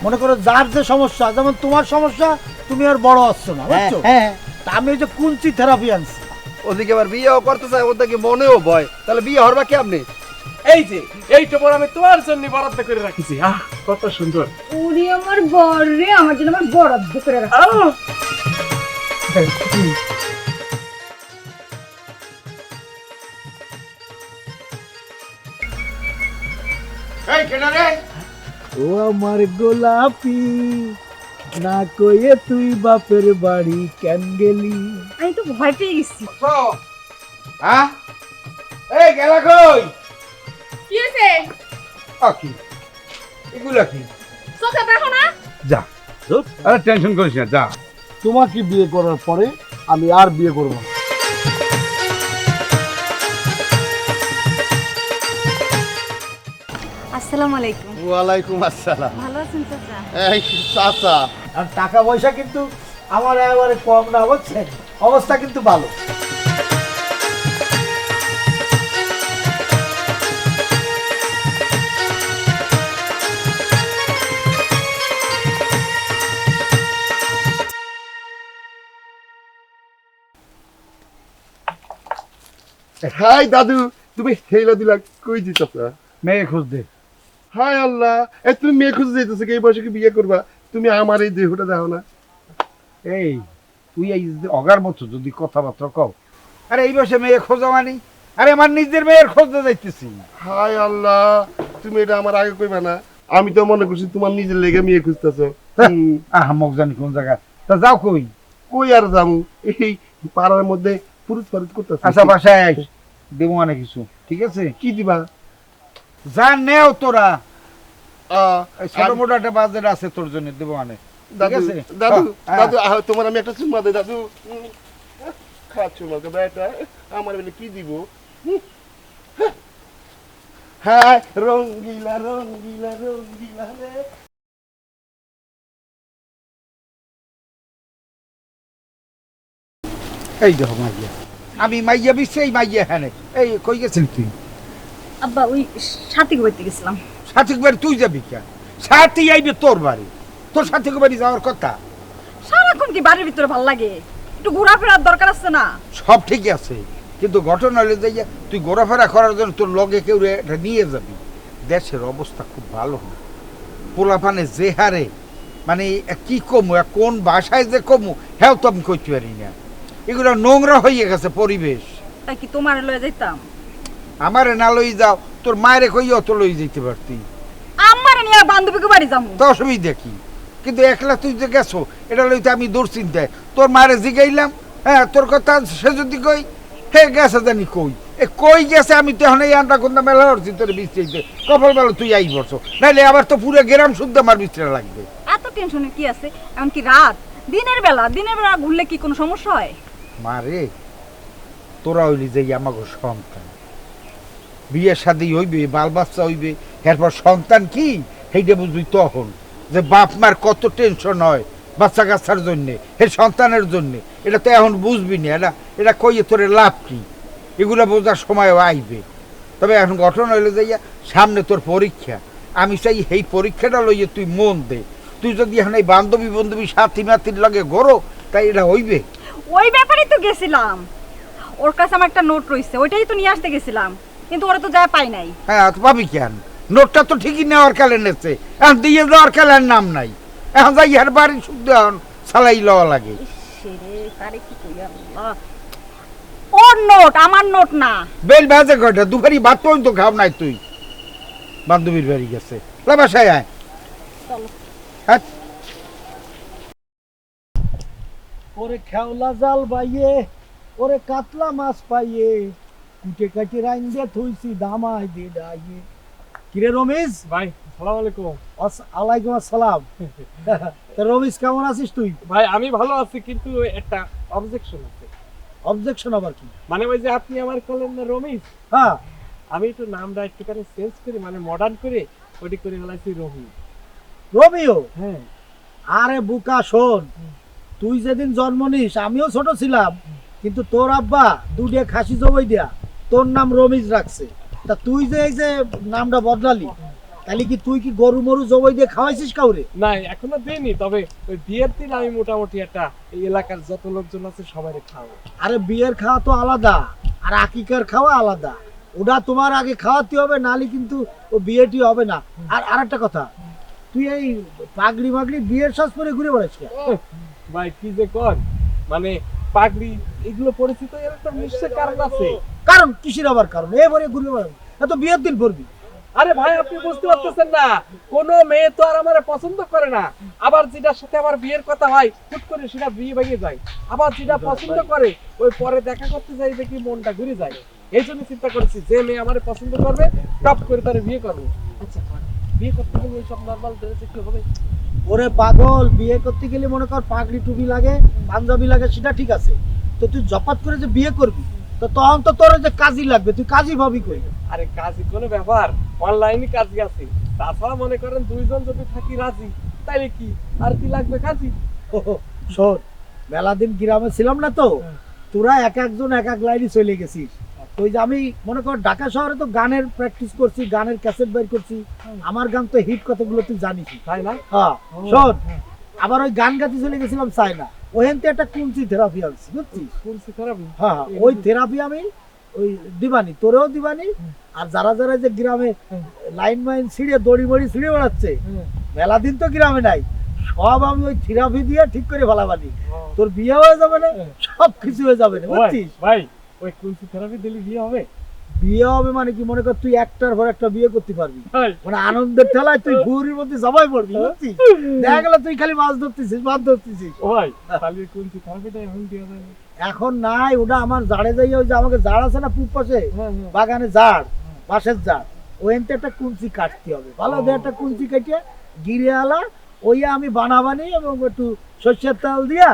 মনে করো যার যে সমস্যা, যেমন তোমার সমস্যা, তুমি আর বড় আসছো না, বুঝছো? হ্যাঁ তা আমি ওই যে কুঞ্চি থেরাপি আনছি। ওদিকে আবার বিয়েও করতে চায়, ওদিকে মনেও ভয়, তাহলে বিয়ে হরবা কি আপনি? এই যে এইটা পর আমি তোমার জন্য বরাদ্দ করে রাখিছি। কত সুন্দর। উনি আমার বর রে, আমার জন্য আমার বরাদ্দ করে রাখা। এই কেনা রে? ও আমার গোলাপি, না কইয়ে তুই বাপের বাড়ি কেন গেলি? আমি তো ভয় পেয়ে গেছি। হ্যাঁ, এই গেলা কই? কি হয়েছে? কি এগুলা কি? চোখে দেখো না? যা, আরে টেনশন করিস না, যা। তোমাকে বিয়ে করার পরে আমি আর বিয়ে করব না। আসসালামু আলাইকুম। ওয়ালাইকুম আসসালাম। ভালো আছেন চাচা? এই চাচা, আর টাকা পয়সা কিন্তু আমার একেবারে কম না, বুঝছেন? অবস্থা কিন্তু ভালো। হাই দাদু, তুমি হেলা দিলা কই দিতেছ? মেয়ে খুঁজ দে। হাই আল্লাহ, এ তুমি মেয়ে খুঁজে যাইতেছো, এই বয়সে কি বিয়ে করবা? তুমি আমার এই দেহটা দেখো না। এই তুই এই যে অগার মতো যদি কথাবার্তা কও, আরে এই বসে মেয়ে খোঁজা মানি, আরে আমার নিজের মেয়ের খোঁজতে যাইতেছি। হাই আল্লাহ, তুমি এটা আমার আগে কইবা না। আমি তো মনে করছি তোমার নিজের লেগে মেয়ে খুঁজতেছো। আহ মগ জানি কোন জায়গা, তা যাও কই? কই আর যাবো, এই পাড়ার মধ্যে পুরুষ পারুষ করতেছে। আচ্ছা বাসায় আইস, দেবো মানে কিছু, ঠিক আছে? কি দিবা? যা নেও তোরা, আহ, এই ছোট মোটো একটা বাজেট আছে তোর জন্য, দেবো মানে, ঠিক দাদু আছে? দাদু হ্যাঁ। দাদু, তোমার আমি একটা চুম্মা দেই দাদু। খাচ্ছ আমাকে বেটা, আমার বলে কি দিব? হ্যাঁ, রঙ্গিলা রঙ্গিলা রঙ্গিলা রে। এই দেখো মাইয়া, আমি মাইয়া বিচ্ছে, এই মাইয়া হ্যাঁ। এই কই গেছিলি তুই? আব্বা ওই সাথী বাড়িতে গেছিলাম। সাথীক বাড়ি তুই যাবি কেন? সাথী আইবে তোর বাড়ি, তোর সাথীক বাড়ি যাওয়ার কথা। সারাক্ষণ কি বাড়ির ভিতরে ভাল লাগে? একটু ঘোরাফেরার দরকার আছে না? সব ঠিকই আছে, কিন্তু ঘটনা হলে যাইয়া তুই ঘোরাফেরা করার জন্য তোর লগে কেউ এটা নিয়ে যাবি। দেশের অবস্থা খুব ভালো না, পোলাপানে যে হারে, মানে কি কমু, কোন বাসায় যে কমু হ্যাঁ তো আমি কইতে পারি না। এগুলো নোংরা হয়ে গেছে পরিবেশ। তাই কি তোমার লয়ে যাইতাম? আমারে না লই যাও, তোর মায়েরে কইও তো লই যেতে পারতি, আমার নিয়ে বান্ধবীকে বাড়ি যাবো। তো অসুবিধা কি? কিন্তু একলা তুই যে গেছো এটা লইতে আমি দুশ্চিন্তায়, তোর মায়েরে জিগাইলাম, হ্যাঁ তোর কথা সে যদি কই হে গেছে জানি কই, এ কই গেছে আমি তো এখন এই আন্ডা কোনটা মেলা হচ্ছি তোর বিস্তারিতে, কপাল ভালো তুই আই বসো, নাইলে আবার তো পুরো গ্রাম শুদ্ধ আমার বিস্তার লাগবে। এত টেনশনের কি আছে? এমনকি রাত, দিনের বেলা ঘুরলে কি কোনো সমস্যা হয়? মারে তোরা হইলি যে আমাকে সন্তান, বিয়ের সাথে হইবে, বাল বাচ্চা হইবে, এরপর সন্তান কি সেইটা বুঝবি তখন, যে বাপ মার কত টেনশন হয় বাচ্চা কাচ্চার জন্যে, হে সন্তানের জন্যে। এটা তো এখন বুঝবি না, এটা কইয়ে তোর লাভ কি, এগুলো বোঝার সময় আইবে। তবে এখন ঘটনা হইলে যাইয়া সামনে তোর পরীক্ষা, আমি চাই এই পরীক্ষাটা লইয়ে তুই মন দে। তুই যদি এখন এই বান্ধবী সাথী মাতির লগে গড়ো, তাই এটা হইবে? ওই ব্যাপারেই তো গেছিলাম, ওর কাছে আমার একটা নোট রইছে, ওইটাই তো নিয়ে আসতে গেছিলাম, কিন্তু ওরা তো যায় পাই নাই। হ্যাঁ তো পাবি কেন, নোটটা তো ঠিকই নেওয়ার কালে নেছে, এখন দিয়ে দেওয়ার কালের নাম নাই। এখন যাই ইহার বাড়ি শুদ্ধ এখন সালাই লওয়া লাগে। ওর নোট, আমার নোট না। বেল বাজে কয়টা, দুপুরি ভাত তো খাও নাই তুই, বান্ধবীর বাড়ি গেছে, বাসায় আয়। হ্যাঁ ওরে খেওলা জাল বাইয়ে, ওরে কাতলা মাছ পাইয়ে, কুটে কাটি রাইন দিয়ে থইছি দামাই দিয়ে ডাইয়ে। কিরে রমেশ? ভাই আসসালামু আলাইকুম। আলাইকুম আসসালাম। তা রমেশ কেমন আছিস তুই? ভাই আমি ভালো আছি, কিন্তু একটা অবজেকশন আছে। অবজেকশন আবার কি? মানে ওই যে আপনি আমার বললেন না রমেশ, হ্যাঁ, আমি একটু নামটা একটুখানি চেঞ্জ করে, মানে মডার্ন করে ওটি করে ফেলাইছি রমি। রবিও? হ্যাঁ। আরে বুকা শোন, তুই যেদিন জন্ম নিস আমিও ছোট ছিলাম, কিন্তু তোর আব্বা দুধে খাসি জবাই দেয়া তোর নাম রমিজ রাখছে। তা তুই যে এই যে নামটা বদলালি, তাহলে কি তুই কি গরু মরু জবাই দিয়ে খাওয়াইছিস কাউরে? না এখনো দিইনি, তবে ওই বিয়ের দিন আমি মোটামুটি একটা এই এলাকার যত লোকজন আছে সবাই খাওয়াবো। আরে বিয়ের খাওয়া তো আলাদা, আর আকিকার খাওয়া আলাদা। ওটা তোমার আগে খাওয়াতে হবে, নালে কিন্তু ও বিয়েটি হবে না। আর আরেকটা কথা, তুই এই পাগড়ি মাগড়ি বিয়ের সাজ পরে ঘুরে বেড়াস কেন? ভাই কি যে কর, মানে পাগড়ি এগুলো পরিচিত এর একটা নিশ্চয় কারণ আছে। কারণ কিসের আবার কারণ? এবারে ঘুরে বেড়াবি, এত বিয়ের দিন পড়বি। আরে ভাই আপনি বুঝতে পারতেছেন না, কোন মেয়ে তো আর আমার পছন্দ করে না, আবার যেটার সাথে আমার বিয়ের কথা হয় হুট করে সেটা বিয়ে ভেঙে যায়, আবার যেটা পছন্দ করে ওই পরে দেখা করতে যাই দেখি মনটা ঘুরে যায়। এই জন্য চিন্তা করেছি যে মেয়ে আমার পছন্দ করবে টপ করে তার বিয়ে করবো। আচ্ছা বিয়ে করতে গেলে এইসব নর্মাল ড্রেসে কি হবে? ওরে পাগল, বিয়ে করতে গেলে মনে কর পাগড়ি টুপি লাগে, পাঞ্জাবি লাগে, সেটা ঠিক আছে। তো তুই জপাত করে যে বিয়ে করবি, তো তখন তো তোর যে কাজই লাগবে, তুই কাজই ভাবি কই? আরে কাজই কোনো ব্যাপার, অনলাইনে কাজই আছে। তাছাড়া মনে করেন দুইজন যদি থাকি রাজি, তাইলে কি আর কি লাগবে কাজই। শোন, মেলা দিন গ্রামে ছিলাম না তো, তোরা এক একজন এক এক লাইনে চলে গেছিস। তো ওই যে আমি মনে কর ঢাকা শহরে তো গানের প্র্যাকটিস করছি, গানের ক্যাসেট বের করছি, আমার গান তো হিট কতগুলো তুই জানিস, তাই না? হ্যাঁ। শোন, আবার ওই গান গাতে চলে গেছিলাম চায়না, ওখান থেকে একটা কুঞ্চি থেরাপি আনছি, বুঝছিস? কোনসি খারাপ? হ্যাঁ, ওই থেরাপি আমি ওই দিবানি, তোরেও দিবানি। আর যারা যারা যে গ্রামে লাইন মাইন ছিঁড়ে দড়ি বড়ি ছিঁড়ে বেড়াচ্ছে, মেলা দিন তো গ্রামে নাই, সব আমি ওই থেরাপি দিয়ে ঠিক করে ফেলাবানি। তোর বিয়ে হয়ে যাবে না, সব কিছু হয়ে যাবে না, বুঝছিস? ভাই ওই কোনসি থেরাপি দিলে বিয়ে হবে? বিয়ে হবে মানে কি, মনে কর তুই একটার পর একটা বিয়ে করতে পারবি, ভাই মানে আনন্দের ঠেলায় তুই ঘুরির মধ্যে জবাই পড়বি, বুঝছিস? দেখা গেল তুই খালি মাছ ধরতেছিস, মাছ ধরতেছিস। ও ভাই তাহলে কোনসি থেরাপিটা এখন দিয়ে যায় না? এখন নাই, ওটা আমার জাড়ে যাই, ওই যে আমাকে জাড় আছে না পূব পাশে বাগানে, জাড়, বাঁশের জাড়, ওইতে একটা কুঞ্চি কাটতে হবে, ভালো দিয়ে একটা কুঞ্চি কেটে গিরে আলা ওই আমি বানাবানি এবং একটু সর্ষের তেল দিয়া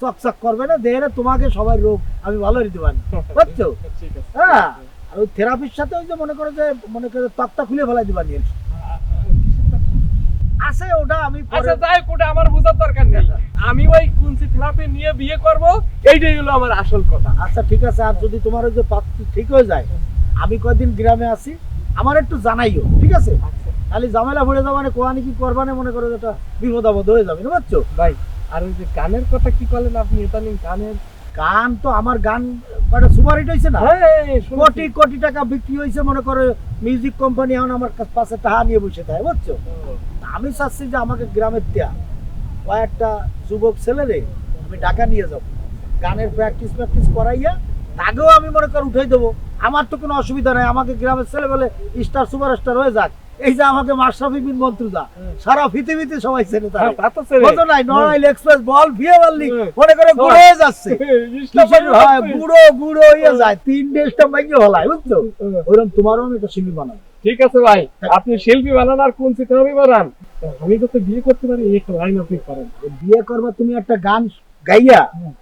চকচক করবে না দেহে, তোমাকে সবাই রোগ আমি ভালো দিতে পারি, বুঝছো? ঠিক আছে। হ্যাঁ, আর ওই থেরাপির সাথে ওই যে মনে করো তক্তা খুলে ফেলাই দিবা নিয়ে আছে, ওটা আমি আচ্ছা যাই হোক, ওটা আমার বোঝার দরকার নেই, আমি ওই কোনসি থেরাপি নিয়ে বিয়ে করব, এইটাই হলো আমার আসল কথা। আচ্ছা ঠিক আছে। আর যদি তোমার ওই যে পাত্র ঠিক হয়ে যায়, আমি কয়দিন গ্রামে আসি, আমার একটু জানাইও, ঠিক আছে? খালি ঝামেলা ভরে যাবা না, কোয়ানি কি করবা না, মনে করো যেটা বিপদ আপদ হয়ে যাবে, বুঝছো? ভাই আর ওই যে গানের কথা কি করলেন আপনি, এটা নিয়ে গানের? গান তো আমার গান কটা সুপার হিট হয়েছে না, হ্যাঁ কোটি কোটি টাকা বিক্রি হয়েছে, মনে করো মিউজিক কোম্পানি এখন আমার পাশে টাকা নিয়ে বসে থাকে, বুঝছো? আমি চাচ্ছি যে আমাকে গ্রামের দেয়া কয়েকটা যুবক ছেলেরে আমি ঢাকা নিয়ে যাব, গানের প্র্যাকটিস করাইয়া তাকেও আমি মনে কর উঠাই দেবো। আমার তো কোনো অসুবিধা নাই, আমাকে গ্রামের ছেলে বলে স্টার সুপারস্টার হয়ে যাক। এই যে আমাকে মাশরাফি বিন মন্ত্রুদা সারা পৃথিবীতে সবাই চেনে, তার কত নাই, নড়াইল এক্সপ্রেস বল ভিয়ে বললি মনে করে গুঁড়ো হয়ে যাচ্ছে, গুঁড়ো গুঁড়ো হয়ে যায়, 3 ডেজটা মাইকে হলায়, বুঝছো? ওইরকম তোমারও আমি একটা শিল্পী বানাবো। ঠিক আছে ভাই, আপনি শিল্পী বানান আর কোনসি থেরাপি বানান, আমি তো বিয়ে করতে পারি, একটা লাইন আপনি করেন। বিয়ে করবা তুমি একটা গান গাইয়া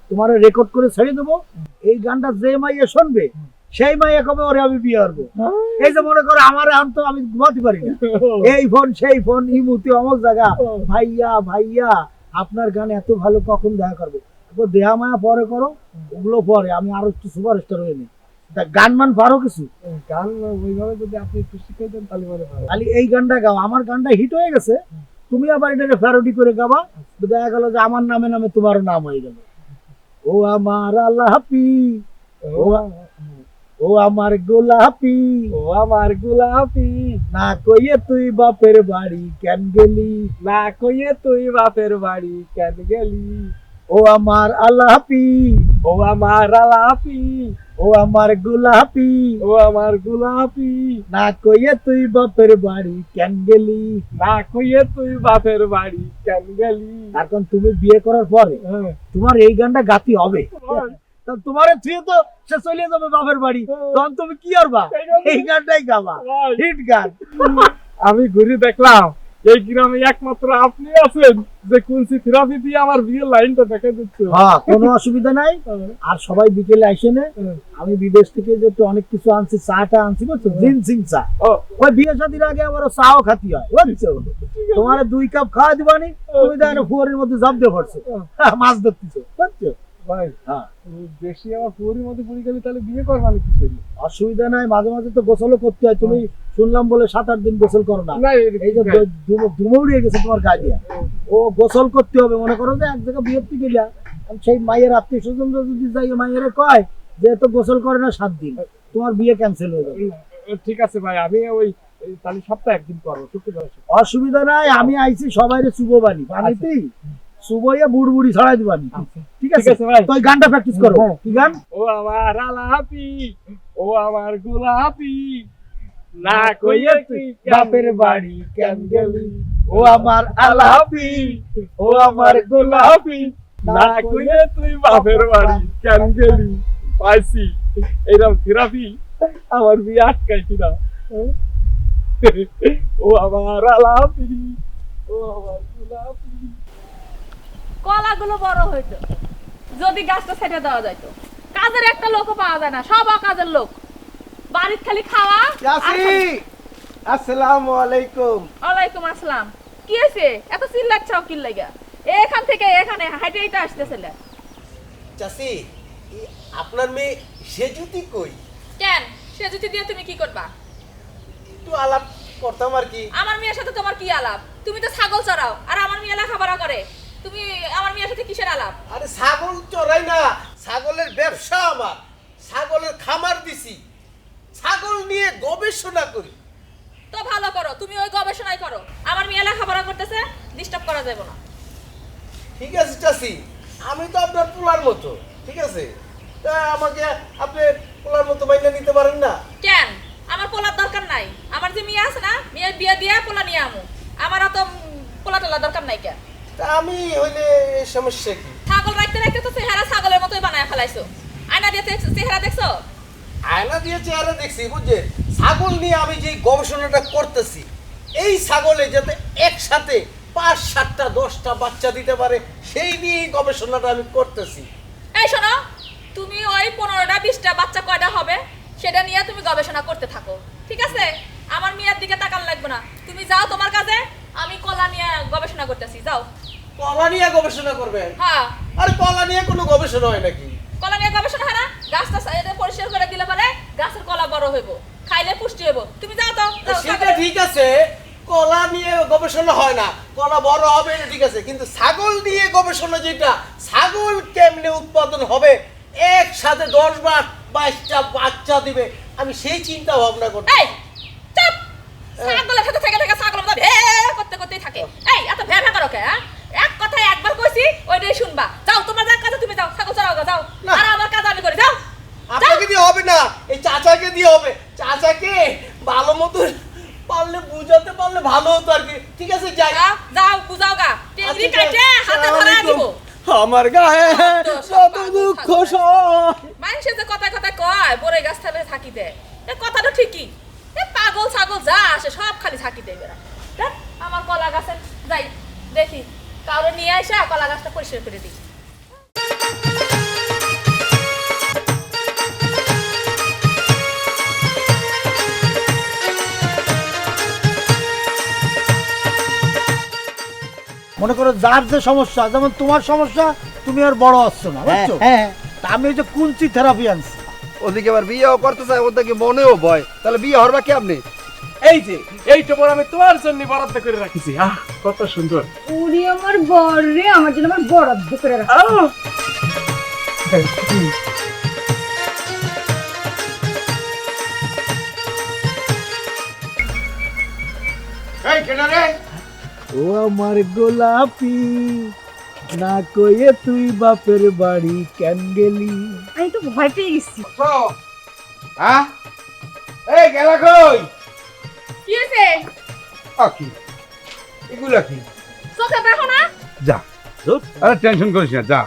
তোমার রেকর্ড করে ছেড়ে দেবো, এই গানটা যে মাইয়া শুনবে সেই মাইয়া কবে ওরে আমি বিয়ে করবো। এই যে মনে করো আমার এখন তো আমি ঘুমাতে পারি না, এই ফোন সেই ফোন ইমুতি অমক জায়গা, ভাইয়া ভাইয়া আপনার গান এত ভালো, কখন দেখা করবো? দেহা মায়া পরে করো, ওগুলো পরে, আমি আরো একটু সুপারস্টার হয়ে নিই। গান মান পারো কিছু? গান ওইভাবে যদি আপনি একটু শিখিয়ে দেন তাহলে মানে ভালো। খালি এই গানটা গাও, আমার গানটা হিট হয়ে গেছে, তুমি আবার এটা প্যারোডি করে গাবা, দেখা গেল যে আমার নামে নামে তোমার নাম হয়ে গেল। ও আমার আল্লাহাপি, ও আমার গোলাপি, ও আমার গোলাপি, না কইয়ে তুই বাপের বাড়ি কেন গেলি, না কইয়ে তুই বাপের বাড়ি কেন গেলি, ও আমার আল্লাহাপি, ও আমার আলাপি, ও আমার গোলাপি, ও আমার গোলাপি, না কইয়ে তুই বাপের বাড়ি কেন গেলি, না কইয়ে তুই বাপের বাড়ি কেন গেলি। এখন তুমি বিয়ে করার পরে তোমার এই গানটা গাতি হবে, তোমার থুয়ে তো সে চলে যাবে বাপের বাড়ি, তখন তুমি কি করবা? এই গানটাই গাবা, হিট গান। আমি ঘুরে দেখলাম এই গ্রামে একমাত্র আপনি আছেন যে কোনসি থেরাপি দিয়ে আমার বিয়ের লাইনটা দেখা দিচ্ছে। হ্যাঁ, কোনো অসুবিধা নাই। আর সবাই বিকেলে আসে না, আমি বিদেশ থেকে যে একটু অনেক কিছু আনছি, চাটা আনছি, বুঝছো? জিনসিং চা, ওই বিয়ে শাদীর আগে আবার চাও খাতি হয়, বুঝছো? তোমার 2 কাপ খাওয়া দিবানি, তুমি দেখো ফুয়ারের মধ্যে জাপ দিয়ে পড়ছো, মাছ ধরতেছো, বুঝছো? ভাই হ্যাঁ বেশি আমার পুরীর মধ্যে পড়ে গেলে তাহলে বিয়ে করবা আমি কি করি? অসুবিধা নাই, মাঝে মাঝে তো গোসলও করতে হয়। তুমি শুনলাম বলে 7-8 দিন গোসল করো না। না এই যে ধুমো উড়িয়ে গেছে তোমার গায়ে দিয়া, ও গোসল করতে হবে। মনে করো যে এক জায়গায় বিয়েতে গেলা, সেই মায়ের আত্মীয় স্বজন যদি যাই মায়ের কয় যে তো গোসল করে না 7 দিন, তোমার বিয়ে ক্যান্সেল হয়ে যাবে। ঠিক আছে ভাই, আমি ওই তাহলে সপ্তাহে একদিন করবো, শুক্রবার। অসুবিধা নাই, আমি আইছি সবাইরে চুবো বানি পানিতেই চুবইয়া বুড়বুড়ি ছড়াই দিবানি। ঠিক আছে ভাই, তো ওই গানটা প্র্যাকটিস করো। কি গান? ও আমার আলাপি, ও আমার গোলাপি, না কইয়ে তুই বাপের বাড়ি কেন গেলি, ও আমার আলাপি, ও আমার গোলাপি, না কইয়ে তুই বাপের বাড়ি কেন গেলি। পাইছি এইরকম থেরাপি, আমার বিয়ে আটকাইছি না। ও আমার আলাপি, ও আমার গোলাপি। কলাগুলো বড় হইতো যদি গাছটা ছেড়ে দেওয়া যাইতো। কাজের একটা লোকও পাওয়া যায় না, সব অকাজের লোক। বাড়ির খালি খাওয়া আর খালি- আসসালামু আলাইকুম। ওয়ালাইকুম আসসালাম। কি হয়েছে এত চিল্লাচ্ছাও কি লাগা? এখান থেকে এখানে হাইটে হাইটে আসতেছিলে চাচি, আপনার মেয়ে সেজুতি কই? কেন? সে জুতি দিয়ে তুমি কি করবা? একটু আলাপ করতাম আর কি। আমার মেয়ের সাথে তোমার কি আলাপ? তুমি তো ছাগল চড়াও আর আমার মেয়ে লেখাপড়া করে। তুমি আমার মেয়ের সাথে কিসের আলাপ? আরে ছাগল চড়াই না, ছাগলের ব্যবসা আমার, ছাগলের খামার দিছি, ছাগল নিয়ে গবেষণা করি। তো ভালো করো, তুমি ওই গবেষণাই করো। আমার মেয়ে লেখাপড়া করতেছে, ডিস্টার্ব করা যাবে না। ঠিক আছে চাচি, আমি তো আপনার পোলার মতো, ঠিক আছে? তা আমাকে আপনি পোলার মতো মাইনে নিতে পারেন না? কেন? আমার পোলার দরকার নাই। আমার যে মেয়ে আছে না, মেয়ের বিয়ে দিয়ে পোলা নিয়ে আমু। আমার অত পোলা টোলা দরকার নাই। কেন? তা আমি হইলে এই সমস্যা কি? ছাগল রাখতে রাখতে তো চেহারা ছাগলের মতোই বানায় ফেলাইছো। আয়না দিয়ে চেহারা দেখছো? আয়না দিয়ে চেহারা দেখছি, বুঝছেন? ছাগল নিয়ে আমি যে গবেষণাটা করতেছি, এই ছাগলে যাতে একসাথে 5-7টা 10টা বাচ্চা দিতে পারে, সেই নিয়েই গবেষণাটা আমি করতেছি। এই শোনো, তুমি ওই 15টা 20টা বাচ্চা কয়টা হবে সেটা নিয়ে তুমি গবেষণা করতে থাকো, ঠিক আছে? আমার মেয়ের দিকে তাকান লাগবে না। তুমি যাও তোমার কাজে, আমি কলা নিয়ে গবেষণা করতেছি। যাও। কলা নিয়ে গবেষণা করবেন? হ্যাঁ, আর কলা নিয়ে কোনো গবেষণা হয় নাকি? কলা নিয়ে গবেষণা হয় না? গাছটা পরিষ্কার করে দিলে পরে গাছের কলা বড় হইব, খাইলে পুষ্টি হইব। তুমি যাও তো, যাও, সেটা ছাগল- ঠিক আছে, কলা নিয়ে গবেষণা হয় না, কলা বড় হবে এটা ঠিক আছে, কিন্তু ছাগল নিয়ে গবেষণা যেটা, ছাগল কেমনে উৎপাদন হবে, একসাথে 10 বা 22টা বাচ্চা দিবে, আমি সেই চিন্তা ভাবনা করছি। এই চুপ! ছাগলের সাথে থেকে থেকে ছাগল মতো ভে করতে করতেই থাকে। এই এত ভে ভে করো কে? হ্যাঁ? এক কথায় একবার কইছি, ওইটাই শুনবা। যাও, তোমার যা কাজ তুমি যাও, ছাগল চড়াও গা, যাও। না। আর আমার কাজ আমি করি, যাও। আপনাকে দিয়ে হবে না, এই চাচাকে দিয়ে হবে। চাচাকে ভালো মতো পারলে বুঝাতে পারলে ভালো হতো আর কি। ঠিক আছে, যাই। যাও, যাও, বুঝাও গা। টেংরি আচ্ছা, কাটে হাতে ধরা দিব। আমার গায়ে কত দুঃখ মানুষে যে কথায় কথায় কয় বড়ই গাছ থাকলে থাকি দেয়, এ কথাটা ঠিকই। এ পাগল ছাগল যা আসে সব খালি থাকি দেয় বেড়া। দেখ, আমার কলা গাছে যাই দেখি কাউরে নিয়ে আসা কলা গাছটা পরিষ্কার করে দিই। মনে করো যার যে সমস্যা, যেমন তোমার সমস্যা, তুমি আর বড় আসছো না, বুঝছো? হ্যাঁ তা আমি ওই যে কুঞ্চি থেরাপি আনছি। ওদিকে আবার বিয়েও করতে চায়, ওদিকে মনেও ভয়, তাহলে বিয়ে হরবা কি আপনি? এই যে এইটা পর আমি তোমার জন্য বরাদ্দ করে রাখিছি। আহ, কত সুন্দর। উনি আমার বর রে, আমার জন্য আমার বরাদ্দ করে রাখা। আহ! এই কেনা রে? ও আমার গোলাপি, না কইয়ে তুই বাপের বাড়ি কেন গেলি। আমি তো ভয় পেয়ে গেছি। হ্যাঁ, এই গেলা কই? কি হয়েছে? কি এগুলা কি? চোখে দেখো না? যা, আরে টেনশন করিস না, যা।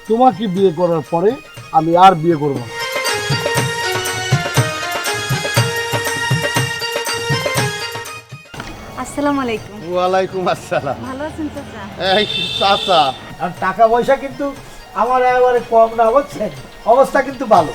তোমাকে বিয়ে করার পরে আমি আর বিয়ে করব না। আসসালামু আলাইকুম। ওয়ালাইকুম আসসালাম। ভালো আছেন চাচা? এই চাচা, আর টাকা পয়সা কিন্তু আমার একেবারে কম না, বুঝছেন? অবস্থা কিন্তু ভালো।